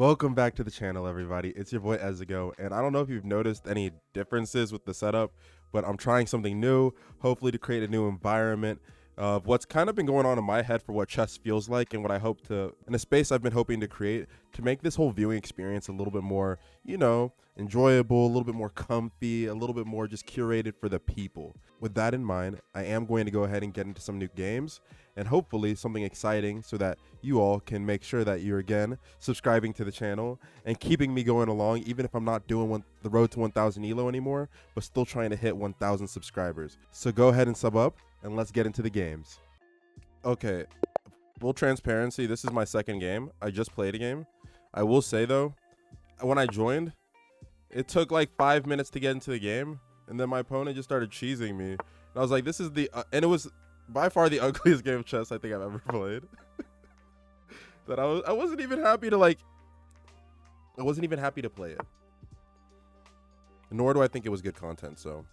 Welcome back to the channel, everybody. It's your boy Ezigo, and I don't know if you've noticed any differences with the setup, but I'm trying something new, hopefully to create a new environment of what's kind of been going on in my head for what chess feels like and what I hope to, in a space I've been hoping to create to make this whole viewing experience a little bit more, enjoyable, a little bit more comfy, a little bit more just curated for the people. With that in mind, I am going to go ahead and get into some new games and hopefully something exciting so that you all can make sure that you're again subscribing to the channel and keeping me going along, even if I'm not doing the road to 1000 Elo anymore, but still trying to hit 1000 subscribers. So go ahead and sub up and let's get into the games. Okay, full transparency, this is my second game. I just played a game. I will say though, when I joined, it took like 5 minutes to get into the game, and then my opponent just started cheesing me. And I was like, this is the and it was by far the ugliest game of chess I think I've ever played. That I wasn't even happy to play it. Nor do I think it was good content, so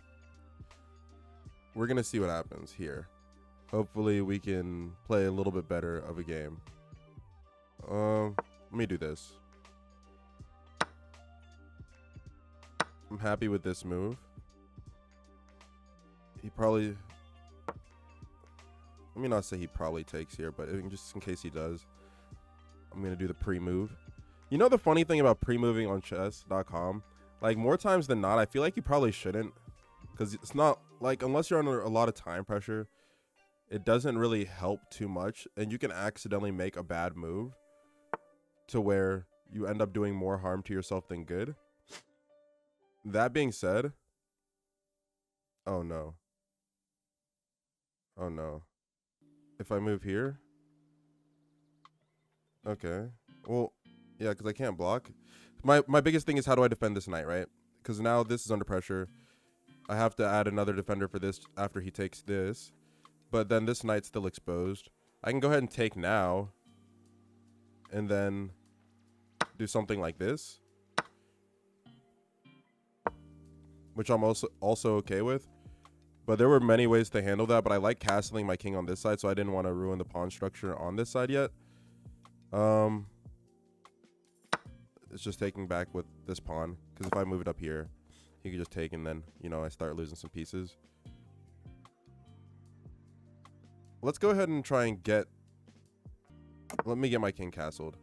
we're gonna see what happens here. Hopefully we can play a little bit better of a game. Let me do this. I'm happy with this move. He probably, let me not say he probably takes here, but just in case he does, I'm gonna do the pre-move. You know the funny thing about pre-moving on chess.com, like more times than not, I feel like you probably shouldn't, because it's not like, unless you're under a lot of time pressure, it doesn't really help too much, and you can accidentally make a bad move to where you end up doing more harm to yourself than good. That being said, oh no. Oh no. If I move here, okay. Well, yeah, because I can't block. My biggest thing is, how do I defend this knight, right? Because now this is under pressure. I have to add another defender for this after he takes this. But then this knight's still exposed. I can go ahead and take now. And then do something like this, which I'm also okay with. But there were many ways to handle that, but I like castling my king on this side, so I didn't want to ruin the pawn structure on this side yet. It's just taking back with this pawn, because if I move it up here, he could just take, and then, I start losing some pieces. Let's go ahead and try and let me get my king castled.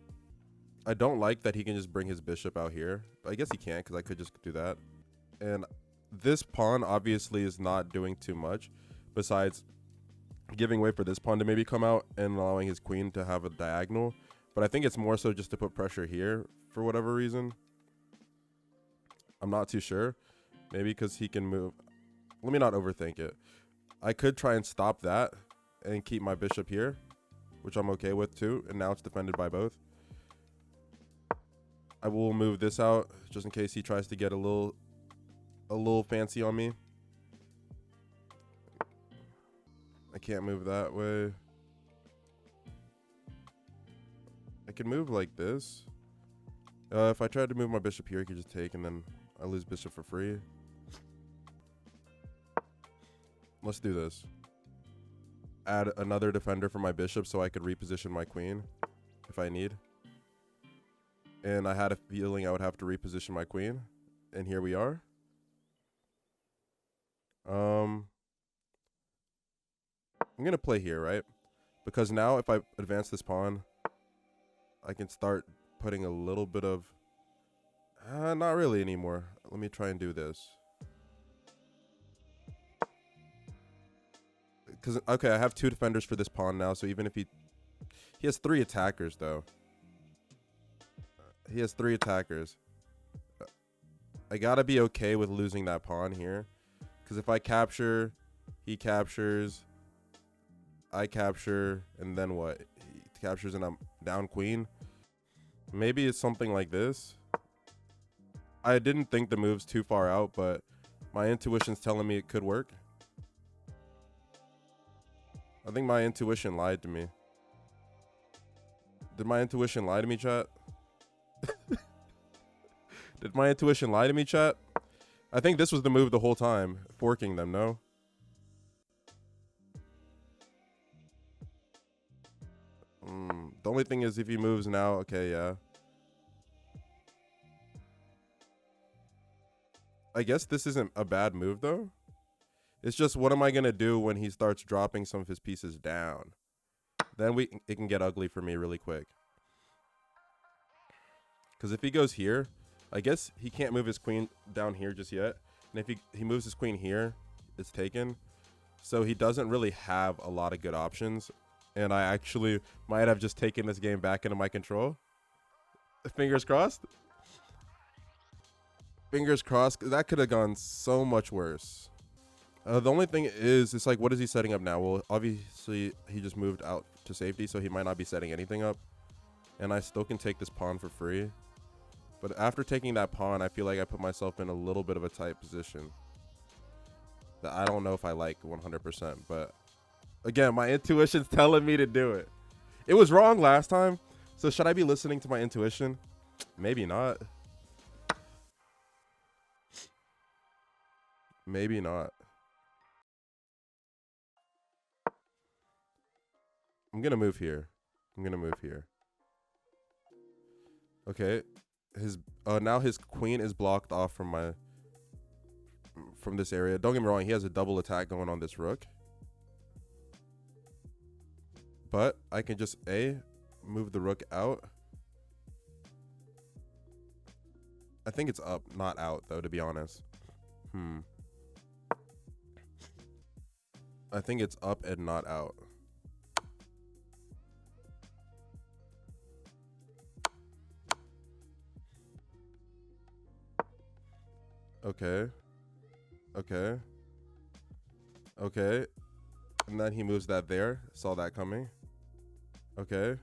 I don't like that he can just bring his bishop out here. I guess he can't, because I could just do that. And this pawn obviously is not doing too much besides giving way for this pawn to maybe come out and allowing his queen to have a diagonal. But I think it's more so just to put pressure here for whatever reason. I'm not too sure. Maybe because he can move. Let me not overthink it. I could try and stop that and keep my bishop here, which I'm okay with too. And now it's defended by both. I will move this out just in case he tries to get a little fancy on me. I can't move that way. I can move like this. If I tried to move my bishop here, I could just take, and then I lose bishop for free. Let's do this. Add another defender for my bishop so I could reposition my queen if I need. And I had a feeling I would have to reposition my queen. And here we are. I'm going to play here, right? Because now if I advance this pawn, I can start putting a little bit of... not really anymore. Let me try and do this. Because, okay, I have two defenders for this pawn now, so even if he has 3 attackers, though. He has 3 attackers. I gotta be okay with losing that pawn here. Because if I capture, he captures, I capture, and then what? He captures and I'm down queen. Maybe it's something like this. I didn't think the move's too far out, but my intuition's telling me it could work. I think my intuition lied to me. Did my intuition lie to me, chat? Did my intuition lie to me, chat? I think this was the move the whole time. Forking them, no? The only thing is if he moves now, okay, yeah. I guess this isn't a bad move, though. It's just, what am I going to do when he starts dropping some of his pieces down? Then it can get ugly for me really quick. Because if he goes here, I guess he can't move his queen down here just yet. And if he moves his queen here, it's taken. So he doesn't really have a lot of good options. And I actually might have just taken this game back into my control. Fingers crossed. Fingers crossed. That could have gone so much worse. The only thing is, it's like, what is he setting up now? Well, obviously, he just moved out to safety, so he might not be setting anything up. And I still can take this pawn for free. But after taking that pawn, I feel like I put myself in a little bit of a tight position that I don't know if I like 100%. But again, my intuition's telling me to do it. It was wrong last time, so should I be listening to my intuition? Maybe not. Maybe not. I'm gonna move here. Okay. Now his queen is blocked off from this area. Don't get me wrong, he has a double attack going on this rook. But I can just move the rook out. I think it's up, not out though, to be honest. I think it's up and not out. Okay. And then he moves that there. Saw that coming. Okay.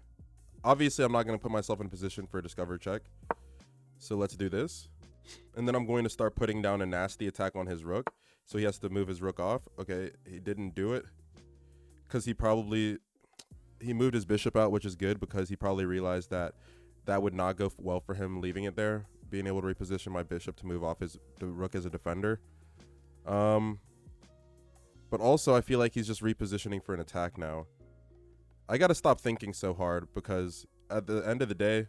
Obviously, I'm not going to put myself in position for a discover check. So let's do this. And then I'm going to start putting down a nasty attack on his rook. So he has to move his rook off. Okay, he didn't do it. Because he moved his bishop out, which is good, because he probably realized that would not go well for him leaving it there. Being able to reposition my bishop to move off the rook as a defender. But also, I feel like he's just repositioning for an attack now. I got to stop thinking so hard, because at the end of the day,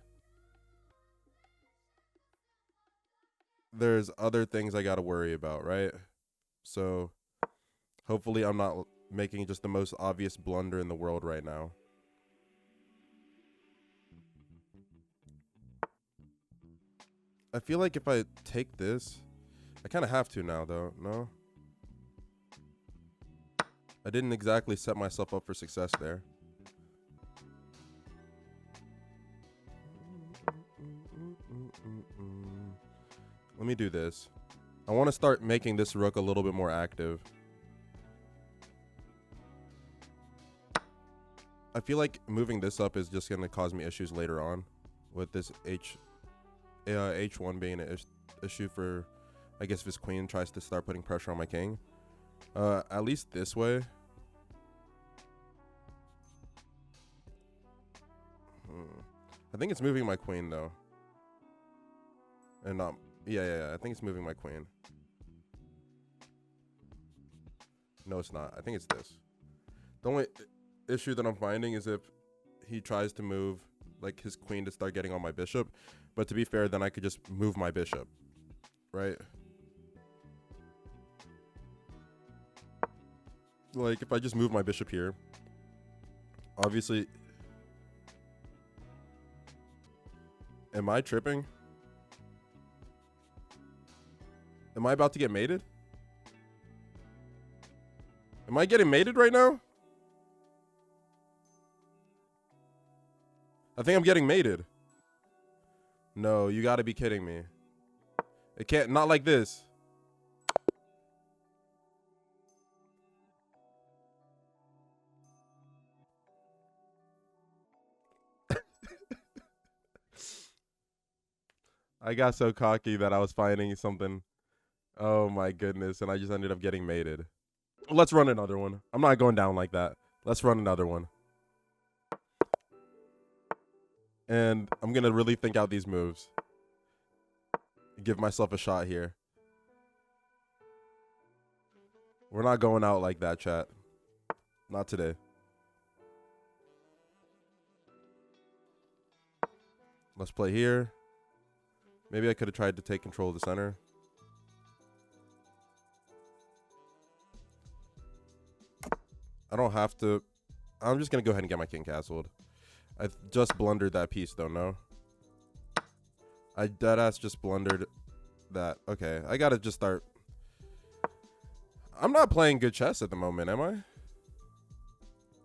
there's other things I got to worry about, right? So hopefully I'm not making just the most obvious blunder in the world right now. I feel like if I take this, I kind of have to now, though. No? I didn't exactly set myself up for success there. Let me do this. I want to start making this rook a little bit more active. I feel like moving this up is just going to cause me issues later on with this H1 being an issue for, I guess, if his queen tries to start putting pressure on my king. At least this way. I think it's moving my queen, though. And not... Yeah. I think it's moving my queen. No, it's not. I think it's this. The only issue that I'm finding is if he tries to move, like, his queen to start getting on my bishop. But to be fair, then I could just move my bishop. Right? Like, if I just move my bishop here, obviously... Am I tripping? Am I about to get mated? Am I getting mated right now? I think I'm getting mated. No, you gotta be kidding me. It can't, not like this. I got so cocky that I was finding something. Oh my goodness, and I just ended up getting mated. Let's run another one. I'm not going down like that. Let's run another one. And I'm going to really think out these moves. Give myself a shot here. We're not going out like that, chat. Not today. Let's play here. Maybe I could have tried to take control of the center. I don't have to. I'm just going to go ahead and get my king castled. I just blundered that piece, though, no? I deadass just blundered that. Okay, I got to just start. I'm not playing good chess at the moment, am I?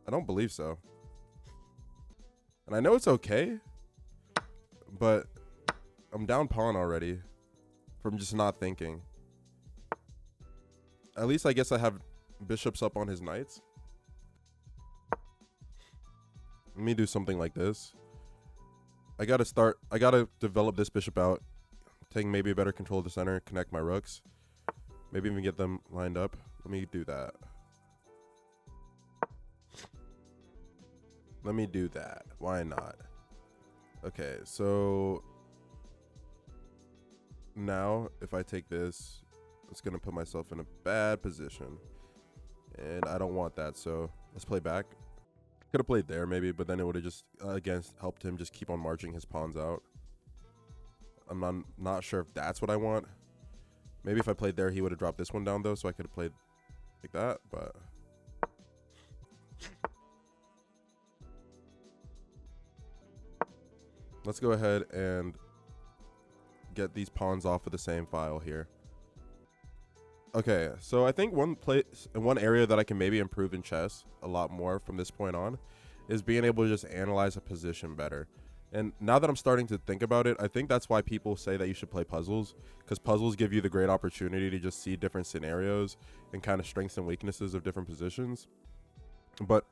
I don't believe so. And I know it's okay, but I'm down pawn already from just not thinking. At least I guess I have bishops up on his knights. Let me do something like this. I gotta develop this bishop out, take maybe a better control of the center, connect my rooks, maybe even get them lined up. Let me do that. Let me do that. Why not? Okay, so now if I take this, it's gonna put myself in a bad position, and I don't want that. So let's play back. Could have played there maybe, but then it would have just again helped him just keep on marching his pawns out. I'm not sure if that's what I want. Maybe if I played there, he would have dropped this one down though, so I could have played like that. But let's go ahead and get these pawns off of the same file here. Okay, so I think one area that I can maybe improve in chess a lot more from this point on is being able to just analyze a position better. And now that I'm starting to think about it, I think that's why people say that you should play puzzles, because puzzles give you the great opportunity to just see different scenarios and kind of strengths and weaknesses of different positions. But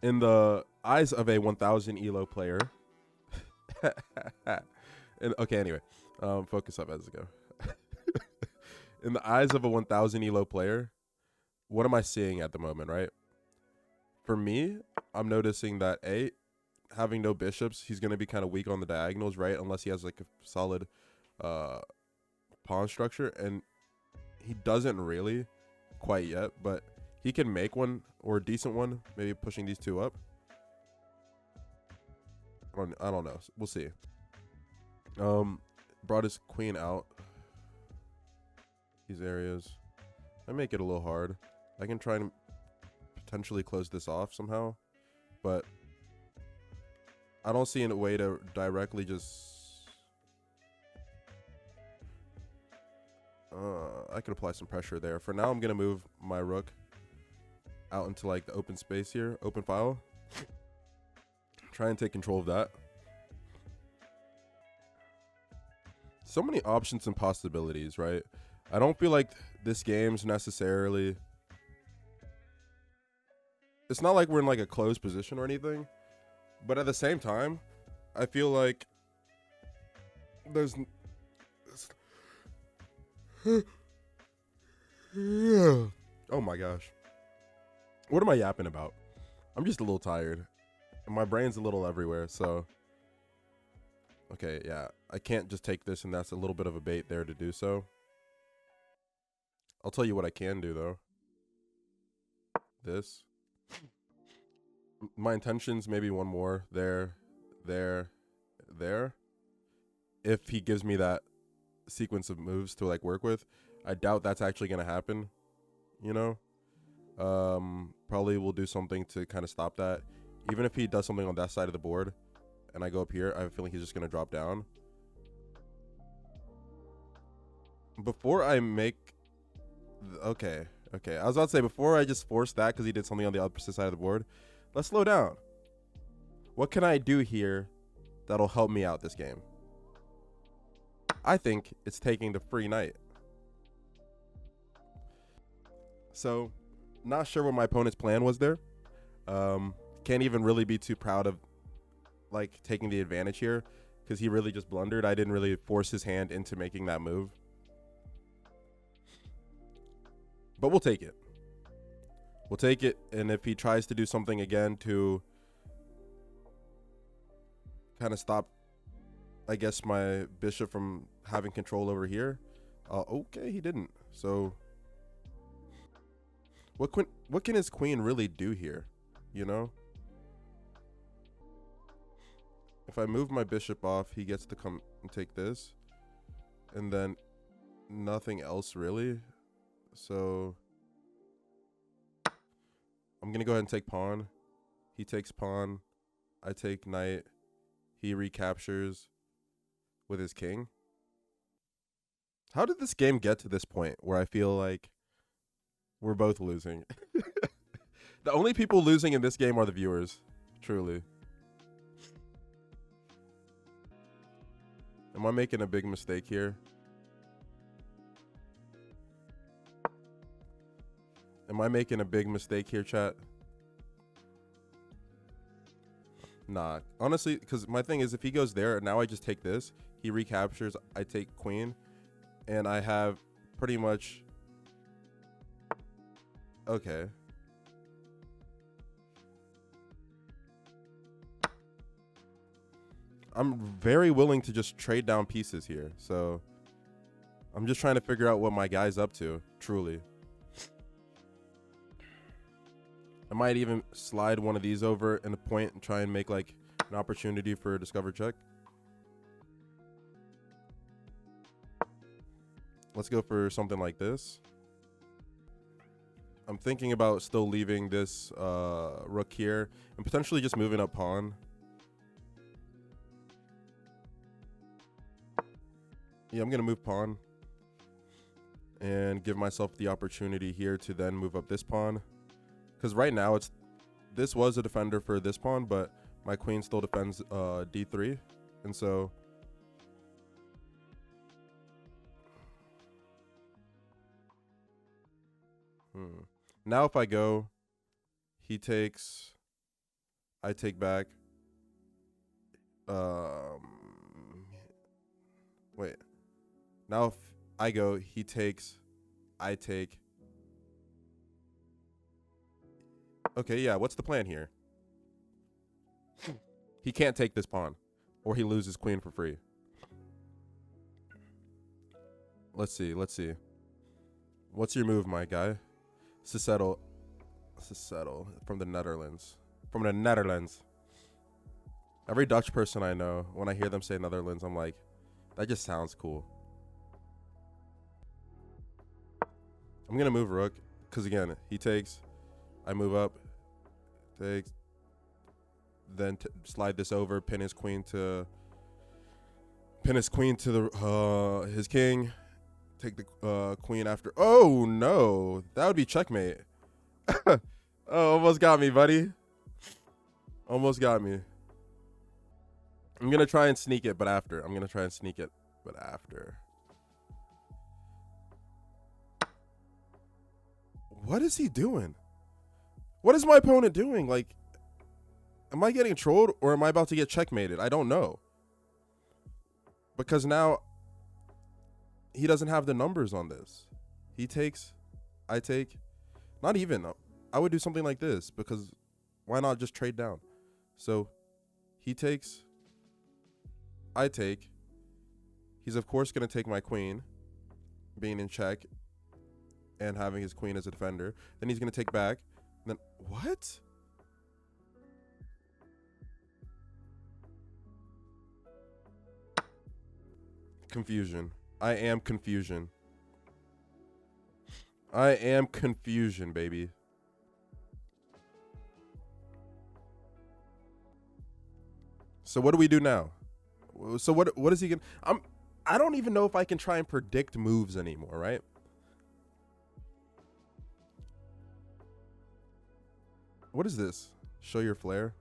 in the eyes of a 1000 Elo player, okay, anyway, focus up as I go. In the eyes of a 1000 Elo player, what am I seeing at the moment, right? For me, I'm noticing that having no bishops, he's going to be kind of weak on the diagonals, right? Unless he has like a solid pawn structure, and he doesn't really quite yet, but he can make one or a decent one, maybe pushing these two up. I don't know. We'll see. Brought his queen out. These areas. I make it a little hard. I can try and potentially close this off somehow, but I don't see a way to directly just I could apply some pressure there. For now, I'm gonna move my rook out into like the open space here, open file. Try and take control of that. So many options and possibilities, right? I don't feel like this game's necessarily... It's not like we're in like a closed position or anything. But at the same time, I feel like there's... Oh my gosh. What am I yapping about? I'm just a little tired. And my brain's a little everywhere, so... Okay, yeah. I can't just take this, and that's a little bit of a bait there to do so. I'll tell you what I can do, though. This. My intentions, maybe one more. There. If he gives me that sequence of moves to, like, work with. I doubt that's actually going to happen. You know? Probably will do something to kind of stop that. Even if he does something on that side of the board, and I go up here, I have a feeling he's just going to drop down. Before I make... Okay. I was about to say, before I just force that because he did something on the opposite side of the board, let's slow down. What can I do here that'll help me out this game? I think it's taking the free knight. So, not sure what my opponent's plan was there. Can't even really be too proud of like taking the advantage here because he really just blundered. I didn't really force his hand into making that move. But we'll take it. We'll take it, and if he tries to do something again to kind of stop, I guess, my bishop from having control over here, okay, he didn't. So what can his queen really do here, you know? If I move my bishop off, he gets to come and take this, and then nothing else really. So I'm going to go ahead and take pawn. He takes pawn. I take knight. He recaptures with his king. How did this game get to this point where I feel like we're both losing? The only people losing in this game are the viewers. Truly. Am I making a big mistake here? Am I making a big mistake here, chat? Nah. Honestly, because my thing is, if he goes there, now I just take this. He recaptures. I take queen. And I have pretty much... Okay. I'm very willing to just trade down pieces here. So I'm just trying to figure out what my guy's up to, truly. I might even slide one of these over in a point and try and make like an opportunity for a discover check. Let's go for something like this. I'm thinking about still leaving this rook here and potentially just moving up pawn. Yeah, I'm going to move pawn and give myself the opportunity here to then move up this pawn. Because right now, this was a defender for this pawn, but my queen still defends d3. And so... Now if I go, he takes, I take back. Wait. Now if I go, he takes, I take. Okay, yeah, what's the plan here? He can't take this pawn, or he loses queen for free. Let's see. What's your move, my guy? Settle from the Netherlands. From the Netherlands. Every Dutch person I know, when I hear them say Netherlands, I'm like, that just sounds cool. I'm going to move rook, because again, he takes, I move up, takes, then slide this over, pin his queen to the his king. Take the queen after. Oh no, that would be checkmate. Oh, almost got me, buddy. Almost got me. I'm gonna try and sneak it, but after. What is he doing? What is my opponent doing? Like, am I getting trolled or am I about to get checkmated? I don't know. Because now he doesn't have the numbers on this. He takes, I take. Not even. I would do something like this because why not just trade down? So he takes, I take. He's of course going to take my queen, being in check and having his queen as a defender. Then he's going to take back. Then what? Confusion. I am confusion. I am confusion, baby. So what do we do now? So what is he gonna... I don't even know if I can try and predict moves anymore, right? What is this? Show your flair.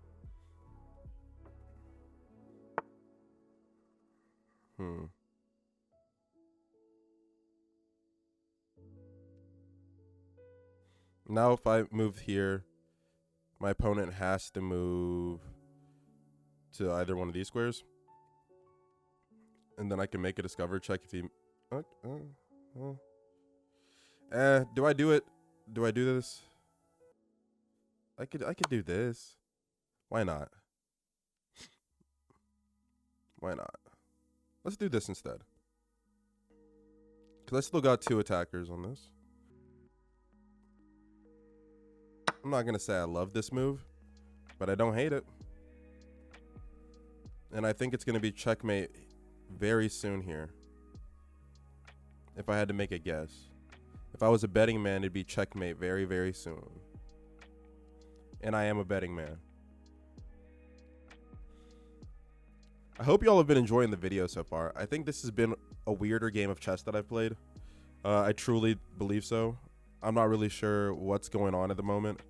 Now if I move here, my opponent has to move to either one of these squares. And then I can make a discover check if he... do I do it? Do I do this? I could do this. Why not? Why not? Let's do this instead. Because I still got 2 attackers on this. I'm not going to say I love this move, but I don't hate it. And I think it's going to be checkmate very soon here. If I had to make a guess. If I was a betting man, it'd be checkmate very, very soon. and I am a betting man. I hope y'all have been enjoying the video so far. I think this has been a weirder game of chess that I've played. I truly believe so. I'm not really sure what's going on at the moment.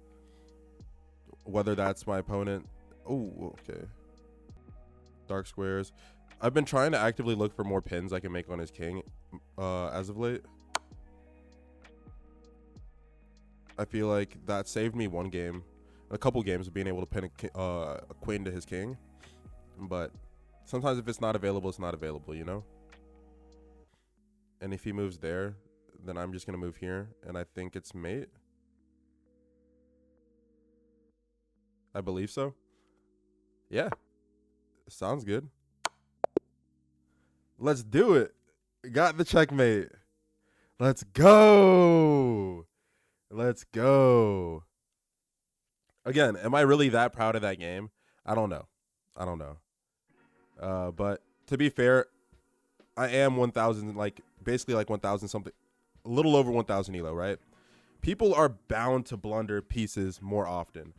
Whether that's my opponent. Oh, okay. Dark squares. I've been trying to actively look for more pins I can make on his king as of late. I feel like that saved me one game. A couple games of being able to pin a queen to his king. But sometimes if it's not available, it's not available, you know? And if he moves there, then I'm just going to move here. And I think it's mate. I believe so. Yeah. Sounds good. Let's do it. Got the checkmate. Let's go. Let's go. Again, am I really that proud of that game? I don't know. But to be fair, I am 1,000, like basically like 1,000 something, a little over 1,000 elo, right? People are bound to blunder pieces more often.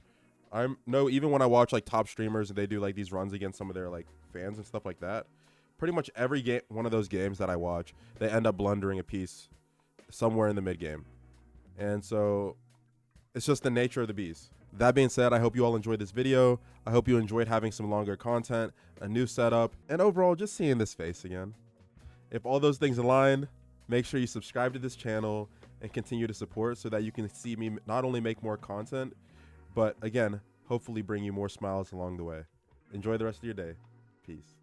Even when I watch like top streamers and they do like these runs against some of their like fans and stuff like that, pretty much every game, one of those games that I watch, they end up blundering a piece somewhere in the mid game. And so it's just the nature of the beast. That being said, I hope you all enjoyed this video. I hope you enjoyed having some longer content, a new setup, and overall just seeing this face again. If all those things align, make sure you subscribe to this channel and continue to support so that you can see me not only make more content, but again, hopefully bring you more smiles along the way. Enjoy the rest of your day. Peace.